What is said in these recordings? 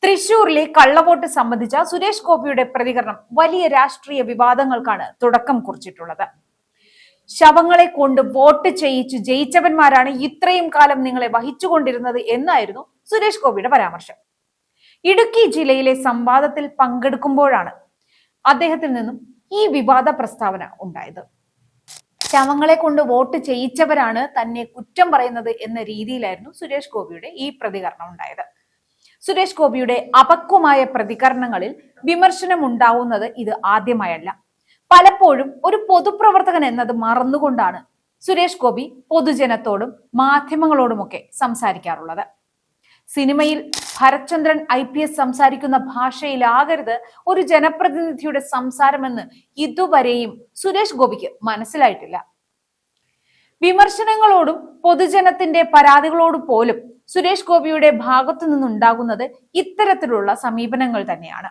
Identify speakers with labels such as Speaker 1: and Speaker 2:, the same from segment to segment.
Speaker 1: തൃശൂരിലെ കള്ളവോട്ട് സംബന്ധിച്ച സുരേഷ് ഗോപിയുടെ പ്രതികരണം വലിയ രാഷ്ട്രീയ വിവാദങ്ങൾക്കാണ് തുടക്കം കുറിച്ചിട്ടുള്ളത്. ശവങ്ങളെ കൊണ്ട് വോട്ട് ചെയ്യിച്ചു ജയിച്ചവന്മാരാണ് ഇത്രയും കാലം നിങ്ങളെ വഹിച്ചുകൊണ്ടിരുന്നത് എന്നായിരുന്നു സുരേഷ് ഗോപിയുടെ പരാമർശം. ഇടുക്കി ജില്ലയിലെ സംവാദത്തിൽ പങ്കെടുക്കുമ്പോഴാണ് അദ്ദേഹത്തിൽ നിന്നും ഈ വിവാദ പ്രസ്താവന ഉണ്ടായത്. ശവങ്ങളെ കൊണ്ട് വോട്ട് ചെയ്യിച്ചവരാണ് തന്നെ കുറ്റം പറയുന്നത് എന്ന രീതിയിലായിരുന്നു സുരേഷ് ഗോപിയുടെ ഈ പ്രതികരണം ഉണ്ടായത്. സുരേഷ് ഗോപിയുടെ അപക്വമായ പ്രതികരണങ്ങളിൽ വിമർശനം ഉണ്ടാവുന്നത് ഇത് ആദ്യമായല്ല. പലപ്പോഴും ഒരു പൊതുപ്രവർത്തകൻ എന്നത് മറന്നുകൊണ്ടാണ് സുരേഷ് ഗോപി പൊതുജനത്തോടും മാധ്യമങ്ങളോടുമൊക്കെ സംസാരിക്കാറുള്ളത്. സിനിമയിൽ ഭരത്ചന്ദ്രൻ IPS സംസാരിക്കുന്ന ഭാഷയിലാകരുത് ഒരു ജനപ്രതിനിധിയുടെ സംസാരമെന്ന് ഇതുവരെയും സുരേഷ് ഗോപിക്ക് മനസ്സിലായിട്ടില്ല. വിമർശനങ്ങളോടും പൊതുജനത്തിന്റെ പരാതികളോടും പോലും സുരേഷ് ഗോപിയുടെ ഭാഗത്തു നിന്നുണ്ടാകുന്നത് ഇത്തരത്തിലുള്ള സമീപനങ്ങൾ തന്നെയാണ്.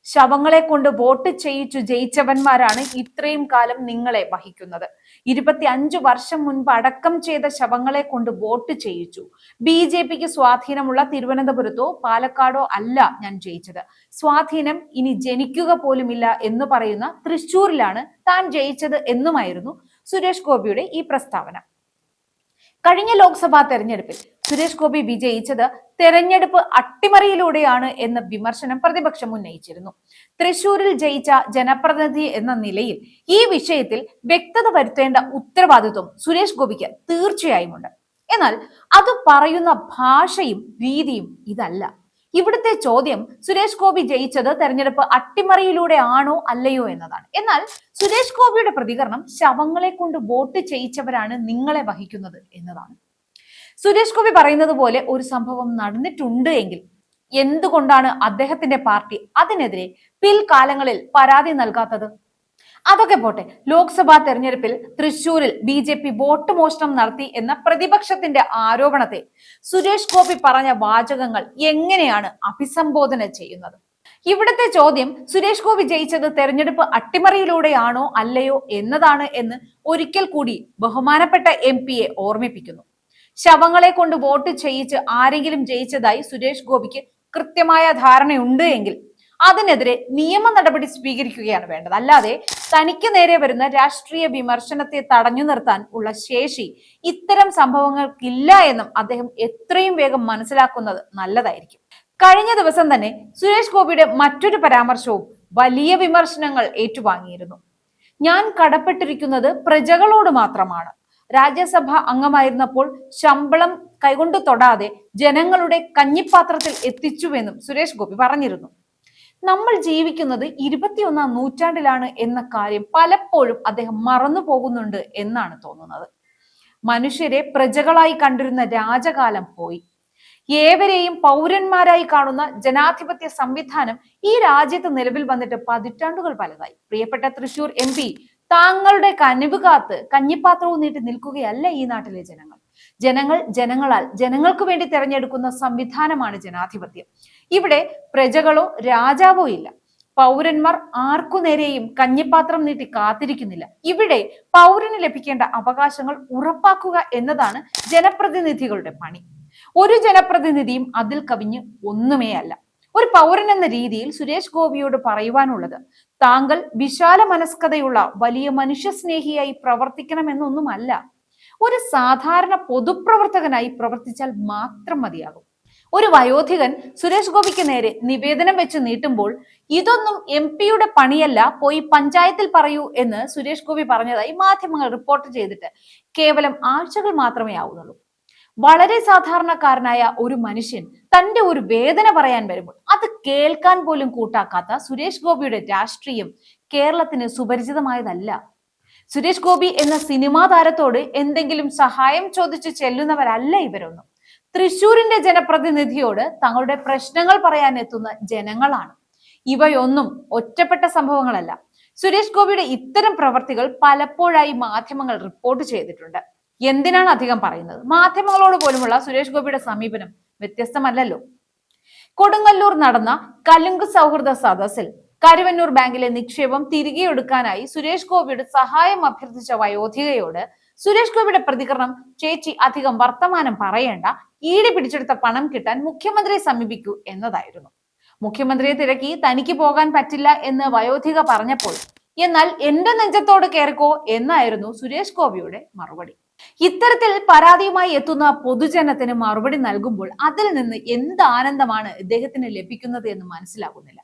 Speaker 1: ശവങ്ങളെ കൊണ്ട് വോട്ട് ചെയ്യിച്ചു ജയിച്ചവന്മാരാണ് ഇത്രയും കാലം നിങ്ങളെ വഹിക്കുന്നത്. 25 വർഷം മുൻപ് അടക്കം ചെയ്ത ശവങ്ങളെ കൊണ്ട് വോട്ട് ചെയ്യിച്ചു. BJPക്ക് സ്വാധീനമുള്ള തിരുവനന്തപുരത്തോ പാലക്കാടോ അല്ല ഞാൻ ജയിച്ചത്. സ്വാധീനം ഇനി ജനിക്കുക പോലുമില്ല എന്ന് പറയുന്ന തൃശ്ശൂരിലാണ് താൻ ജയിച്ചത് എന്നുമായിരുന്നു സുരേഷ് ഗോപിയുടെ ഈ പ്രസ്താവന. കഴിഞ്ഞ ലോക്സഭാ തെരഞ്ഞെടുപ്പിൽ സുരേഷ് ഗോപി വിജയിച്ചത് തെരഞ്ഞെടുപ്പ് അട്ടിമറിയിലൂടെയാണ് എന്ന വിമർശനം പ്രതിപക്ഷം ഉന്നയിച്ചിരുന്നു. തൃശൂരിൽ ജയിച്ച ജനപ്രതിനിധി എന്ന നിലയിൽ ഈ വിഷയത്തിൽ വ്യക്തത വരുത്തേണ്ട ഉത്തരവാദിത്വം സുരേഷ് ഗോപിക്ക് തീർച്ചയായും ഉണ്ട്. എന്നാൽ അത് പറയുന്ന ഭാഷയും രീതിയും ഇതല്ല. ഇവിടുത്തെ ചോദ്യം സുരേഷ് ഗോപി ജയിച്ചത് തെരഞ്ഞെടുപ്പ് അട്ടിമറിയിലൂടെ ആണോ അല്ലയോ എന്നതാണ്. എന്നാൽ സുരേഷ് ഗോപിയുടെ പ്രതികരണം ശവങ്ങളെ കൊണ്ട് വോട്ട് ചെയ്യിച്ചവരാണ് നിങ്ങളെ വഹിക്കുന്നത് എന്നതാണ്. സുരേഷ് ഗോപി പറയുന്നത് പോലെ ഒരു സംഭവം നടന്നിട്ടുണ്ട് എങ്കിൽ എന്തുകൊണ്ടാണ് അദ്ദേഹത്തിന്റെ പാർട്ടി അതിനെതിരെ പിൽക്കാലങ്ങളിൽ പരാതി നൽകാത്തത്? അതൊക്കെ പോട്ടെ, ലോക്സഭാ തെരഞ്ഞെടുപ്പിൽ തൃശ്ശൂരിൽ BJP വോട്ട് മോഷണം നടത്തി എന്ന പ്രതിപക്ഷത്തിന്റെ ആരോപണത്തെ സുരേഷ് ഗോപി പറഞ്ഞ വാചകങ്ങൾ എങ്ങനെയാണ് അഭിസംബോധന ചെയ്യുന്നത്? ഇവിടുത്തെ ചോദ്യം സുരേഷ് ഗോപി ജയിച്ചത് തെരഞ്ഞെടുപ്പ് അട്ടിമറിയിലൂടെയാണോ അല്ലയോ എന്നതാണ് എന്ന് ഒരിക്കൽ കൂടി ബഹുമാനപ്പെട്ട MP-യെ ഓർമ്മിപ്പിക്കുന്നു. ശവങ്ങളെ കൊണ്ട് വോട്ട് ചെയ്യിച്ച് ആരെങ്കിലും ജയിച്ചതായി സുരേഷ് ഗോപിക്ക് കൃത്യമായ ധാരണയുണ്ട് എങ്കിൽ അതിനെതിരെ നിയമ നടപടി സ്വീകരിക്കുകയാണ് വേണ്ടത്. അല്ലാതെ തനിക്ക് നേരെ വരുന്ന രാഷ്ട്രീയ വിമർശനത്തെ തടഞ്ഞു നിർത്താൻ ഉള്ള ശേഷി ഇത്തരം സംഭവങ്ങൾക്കില്ല എന്നും അദ്ദേഹം എത്രയും വേഗം മനസ്സിലാക്കുന്നത് നല്ലതായിരിക്കും. കഴിഞ്ഞ ദിവസം തന്നെ സുരേഷ് ഗോപിയുടെ മറ്റൊരു പരാമർശവും വലിയ വിമർശനങ്ങൾ ഏറ്റുവാങ്ങിയിരുന്നു. ഞാൻ കടപ്പെട്ടിരിക്കുന്നത് പ്രജകളോട് മാത്രമാണ്. രാജ്യസഭ അംഗമായിരുന്നപ്പോൾ ശമ്പളം കൈകൊണ്ട് തൊടാതെ ജനങ്ങളുടെ കഞ്ഞിപ്പാത്രത്തിൽ എത്തിച്ചുവെന്നും സുരേഷ് ഗോപി പറഞ്ഞിരുന്നു. നമ്മൾ ജീവിക്കുന്നത് 21ാം നൂറ്റാണ്ടിലാണ് എന്ന കാര്യം പലപ്പോഴും അദ്ദേഹം മറന്നു പോകുന്നുണ്ട് എന്നാണ് തോന്നുന്നത്. മനുഷ്യരെ പ്രജകളായി കണ്ടിരുന്ന രാജകാലം പോയി. ഏവരെയും പൗരന്മാരായി കാണുന്ന ജനാധിപത്യ സംവിധാനം ഈ രാജ്യത്ത് നിലവിൽ വന്നിട്ട് പതിറ്റാണ്ടുകൾ പലതായി. പ്രിയപ്പെട്ട തൃശൂർ MP, താങ്കളുടെ കനിവ് കാത്ത് കഞ്ഞിപ്പാത്രവും നീട്ടി നിൽക്കുകയല്ല ഈ നാട്ടിലെ ജനങ്ങൾ. ജനങ്ങൾ ജനങ്ങളാൽ ജനങ്ങൾക്ക് വേണ്ടി തെരഞ്ഞെടുക്കുന്ന സംവിധാനമാണ് ജനാധിപത്യം. ഇവിടെ പ്രജകളോ രാജാവോ ഇല്ല. പൗരന്മാർ ആർക്കു നേരെയും കഞ്ഞിപ്പാത്രം നീട്ടി കാത്തിരിക്കുന്നില്ല. ഇവിടെ പൗരന് ലഭിക്കേണ്ട അവകാശങ്ങൾ ഉറപ്പാക്കുക എന്നതാണ് ജനപ്രതിനിധികളുടെ പണി. ഒരു ജനപ്രതിനിധിയും അതിൽ കവിഞ്ഞ് ഒന്നുമേ അല്ല. ഒരു പൗരൻ എന്ന രീതിയിൽ സുരേഷ് ഗോപിയോട് പറയുവാനുള്ളത്, താങ്കൾ വിശാല മനസ്കതയുള്ള വലിയ മനുഷ്യസ്നേഹിയായി പ്രവർത്തിക്കണമെന്നൊന്നുമല്ല. ഒരു സാധാരണ പൊതുപ്രവർത്തകനായി പ്രവർത്തിച്ചാൽ മാത്രം മതിയാകും. ഒരു വയോധികൻ സുരേഷ് ഗോപിക്ക് നേരെ നിവേദനം വെച്ച് നീട്ടുമ്പോൾ ഇതൊന്നും MP-യുടെ പണിയല്ല, പോയി പഞ്ചായത്തിൽ പറയൂ എന്ന് സുരേഷ് ഗോപി പറഞ്ഞതായി മാധ്യമങ്ങൾ റിപ്പോർട്ട് ചെയ്തിട്ട് കേവലം ആഴ്ചകൾ മാത്രമേ ആവുന്നുള്ളൂ. വളരെ സാധാരണക്കാരനായ ഒരു മനുഷ്യൻ തന്റെ ഒരു വേദന പറയാൻ വരുമ്പോൾ അത് കേൾക്കാൻ പോലും കൂട്ടാക്കാത്ത സുരേഷ് ഗോപിയുടെ രാഷ്ട്രീയം കേരളത്തിന് സുപരിചിതമായതല്ല. സുരേഷ് ഗോപി എന്ന സിനിമാ താരത്തോട് എന്തെങ്കിലും സഹായം ചോദിച്ചു ചെല്ലുന്നവരല്ല ഇവരൊന്നും. തൃശ്ശൂരിന്റെ ജനപ്രതിനിധിയോട് തങ്ങളുടെ പ്രശ്നങ്ങൾ പറയാൻ എത്തുന്ന ജനങ്ങളാണ്. ഇവയൊന്നും ഒറ്റപ്പെട്ട സംഭവങ്ങളല്ല. സുരേഷ് ഗോപിയുടെ ഇത്തരം പ്രവർത്തികൾ പലപ്പോഴായി മാധ്യമങ്ങൾ റിപ്പോർട്ട് ചെയ്തിട്ടുണ്ട്. എന്തിനാണ് അധികം പറയുന്നത്? മാധ്യമങ്ങളോട് പോലുമുള്ള സുരേഷ് ഗോപിയുടെ സമീപനം വ്യത്യസ്തമല്ലല്ലോ. കൊടുങ്ങല്ലൂർ നടന്ന കലുങ്ക് സൗഹൃദ സദസ്സിൽ കരുവന്നൂർ ബാങ്കിലെ നിക്ഷേപം തിരികെ എടുക്കാനായി സുരേഷ് ഗോപിയുടെ സഹായം അഭ്യർത്ഥിച്ച വയോധികയോട് സുരേഷ് ഗോപിയുടെ പ്രതികരണം, ചേച്ചി അധികം വർത്തമാനം പറയേണ്ട, ഈടി പിടിച്ചെടുത്ത പണം കിട്ടാൻ മുഖ്യമന്ത്രിയെ സമീപിക്കൂ എന്നതായിരുന്നു. മുഖ്യമന്ത്രിയെ തിരക്കി തനിക്ക് പോകാൻ പറ്റില്ല എന്ന് വയോധിക പറഞ്ഞപ്പോൾ, എന്നാൽ എന്റെ നെഞ്ചത്തോട് കേറിക്കോ എന്നായിരുന്നു സുരേഷ് ഗോപിയുടെ മറുപടി. ഇത്തരത്തിൽ പരാതിയുമായി എത്തുന്ന പൊതുജനത്തിന് മറുപടി നൽകുമ്പോൾ അതിൽ നിന്ന് എന്ത് ആനന്ദമാണ് ഇദ്ദേഹത്തിന് ലഭിക്കുന്നത് എന്ന് മനസ്സിലാകുന്നില്ല.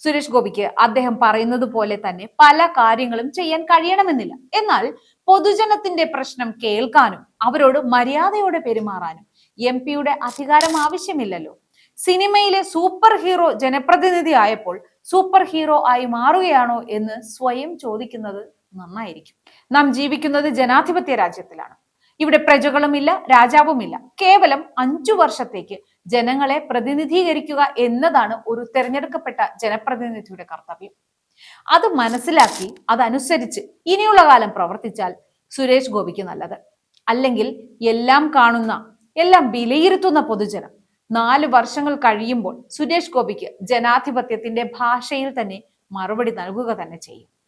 Speaker 1: സുരേഷ് ഗോപിക്ക് അദ്ദേഹം പറയുന്നത് പോലെ തന്നെ പല കാര്യങ്ങളും ചെയ്യാൻ കഴിയണമെന്നില്ല. എന്നാൽ പൊതുജനത്തിന്റെ പ്രശ്നം കേൾക്കാനും അവരോട് മര്യാദയോടെ പെരുമാറാനും MP-യുടെ അധികാരം ആവശ്യമില്ലല്ലോ. സിനിമയിലെ സൂപ്പർ ഹീറോ ജനപ്രതിനിധി ആയപ്പോൾ സൂപ്പർ ഹീറോ ആയി മാറുകയാണോ എന്ന് സ്വയം ചോദിക്കുന്നത് നന്നായിരിക്കും. നാം ജീവിക്കുന്നത് ജനാധിപത്യ രാജ്യത്തിലാണ്. ഇവിടെ പ്രജകളുമില്ല, രാജാവുമില്ല. കേവലം 5 വർഷത്തേക്ക് ജനങ്ങളെ പ്രതിനിധീകരിക്കുക എന്നതാണ് ഒരു തെരഞ്ഞെടുക്കപ്പെട്ട ജനപ്രതിനിധിയുടെ കർത്തവ്യം. അത് മനസ്സിലാക്കി അതനുസരിച്ച് ഇനിയുള്ള കാലം പ്രവർത്തിച്ചാൽ സുരേഷ് ഗോപിക്ക് നല്ലത്. അല്ലെങ്കിൽ എല്ലാം കാണുന്ന, എല്ലാം വിലയിരുത്തുന്ന പൊതുജനം 4 വർഷങ്ങൾ കഴിയുമ്പോൾ സുരേഷ് ഗോപിക്ക് ജനാധിപത്യത്തിന്റെ ഭാഷയിൽ തന്നെ മറുപടി നൽകുക തന്നെ ചെയ്യും.